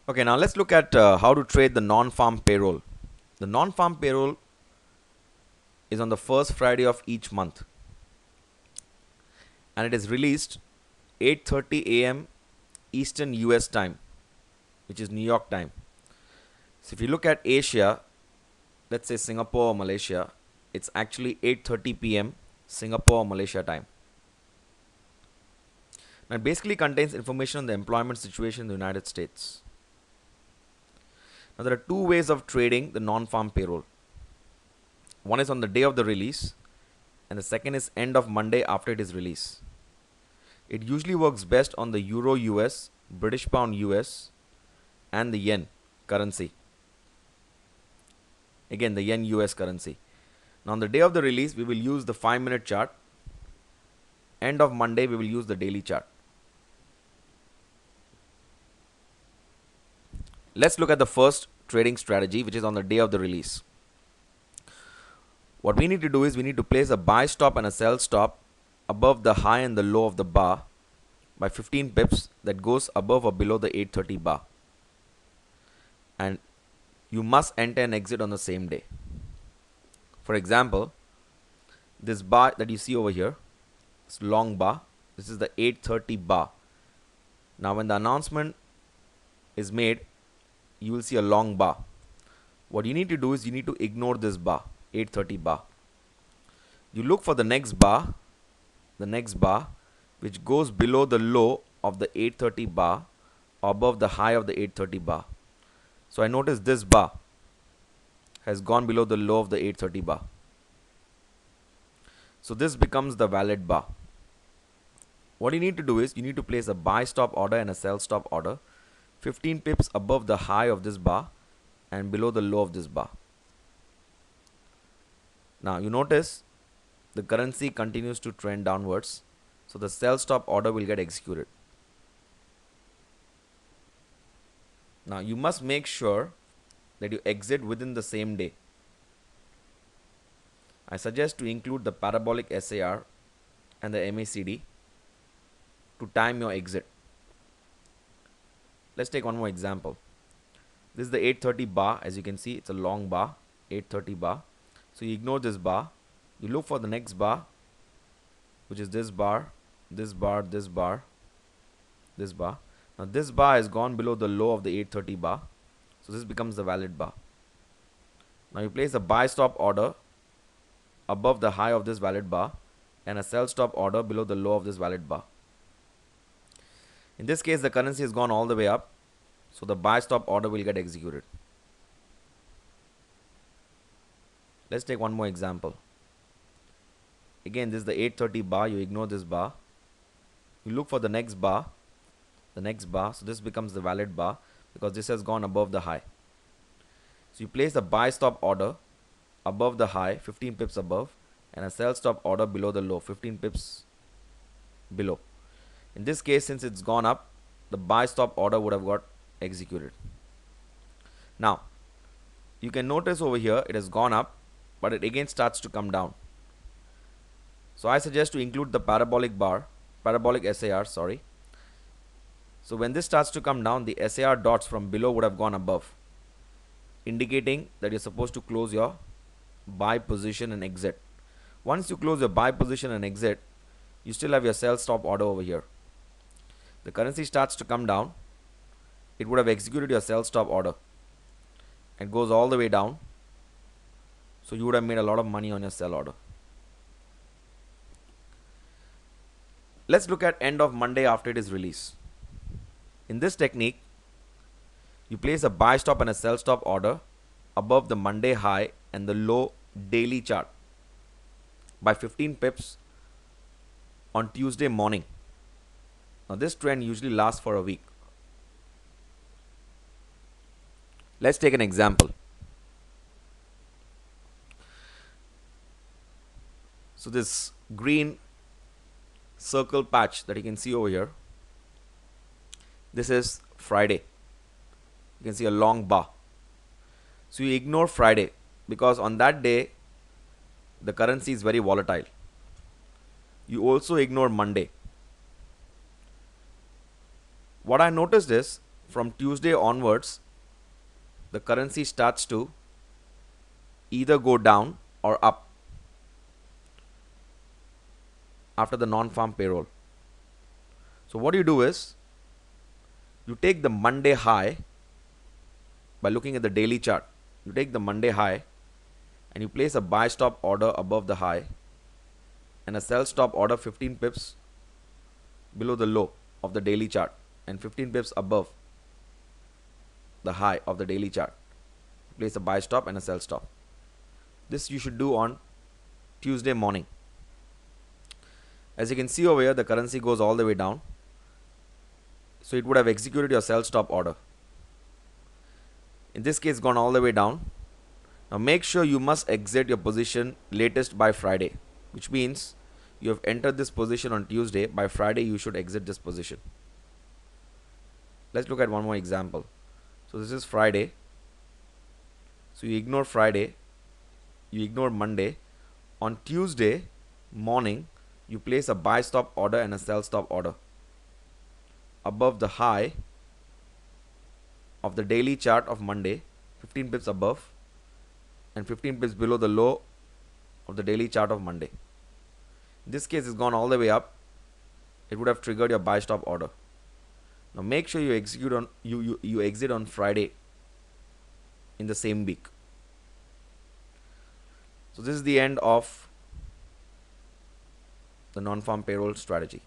Okay, now let's look at how to trade the non-farm payroll. The non-farm payroll is on the first Friday of each month and it is released 8:30 a.m. Eastern US time, which is New York time. So if you look at Asia, let's say Singapore or Malaysia, it's actually 8:30 p.m. Singapore or Malaysia time. Now it basically contains information on the employment situation in the United States. Now there are two ways of trading the non-farm payroll. One is on the day of the release and the second is end of Monday after it is released. It usually works best on the Euro US, British Pound US and the Yen currency. Again, the Yen US currency. Now on the day of the release, we will use the 5-minute chart. End of Monday, we will use the daily chart. Let's look at the first trading strategy, which is on the day of the release. What we need to do is we need to place a buy stop and a sell stop above the high and the low of the bar by 15 pips that goes above or below the 8:30 bar. And you must enter and exit on the same day. For example, this bar that you see over here, this long bar, this is the 8:30 bar. Now when the announcement is made, you will see a long bar. What you need to do is you need to ignore this bar, 8:30 bar. You look for the next bar, which goes below the low of the 8:30 bar or above the high of the 8:30 bar. So I notice this bar has gone below the low of the 8:30 bar. So this becomes the valid bar. What you need to do is you need to place a buy stop order and a sell stop order 15 pips above the high of this bar and below the low of this bar. Now you notice the currency continues to trend downwards, so the sell stop order will get executed. Now you must make sure that you exit within the same day. I suggest to include the parabolic SAR and the MACD to time your exit. Let's take one more example. This is the 8:30 bar. As you can see, it's a long bar, 8:30 bar. So you ignore this bar. You look for the next bar, which is this bar, this bar, this bar, this bar. Now this bar has gone below the low of the 8:30 bar. So this becomes the valid bar. Now you place a buy stop order above the high of this valid bar and a sell stop order below the low of this valid bar. In this case, the currency has gone all the way up, so the buy stop order will get executed. Let's take one more example. Again, this is the 8:30 bar. You ignore this bar. You look for the next bar, so this becomes the valid bar because this has gone above the high. So you place a buy stop order above the high, 15 pips above, and a sell stop order below the low, 15 pips below. In this case, since it's gone up, the buy stop order would have got executed. Now, you can notice over here it has gone up, but it again starts to come down. So I suggest to include the parabolic SAR, sorry. So when this starts to come down, the SAR dots from below would have gone above, indicating that you're supposed to close your buy position and exit. Once you close your buy position and exit, you still have your sell stop order over here. The currency starts to come down, it would have executed your sell stop order and goes all the way down. So you would have made a lot of money on your sell order. Let's look at end of Monday after it is released. In this technique, you place a buy stop and a sell stop order above the Monday high and the low daily chart by 15 pips on Tuesday morning. Now this trend usually lasts for a week. Let's take an example. So this green circle patch that you can see over here, this is Friday. You can see a long bar. So you ignore Friday because on that day the currency is very volatile. You also ignore Monday. What I noticed is from Tuesday onwards, the currency starts to either go down or up after the non-farm payroll. So what you do is you take the Monday high by looking at the daily chart. You take the Monday high and you place a buy stop order above the high and a sell stop order 15 pips below the low of the daily chart and 15 pips above the high of the daily chart. Place a buy stop and a sell stop. This you should do on Tuesday morning. As you can see over here, the currency goes all the way down. So it would have executed your sell stop order. In this case, gone all the way down. Now make sure you must exit your position latest by Friday, which means you have entered this position on Tuesday. By Friday, you should exit this position. Let's look at one more example. So this is Friday. So you ignore Friday, you ignore Monday. On Tuesday morning, you place a buy stop order and a sell stop order above the high of the daily chart of Monday, 15 pips above and 15 pips below the low of the daily chart of Monday. In this case, it's gone all the way up. It would have triggered your buy stop order. Now make sure you execute on you exit on Friday in the same week. So this is the end of the non-farm payroll strategy.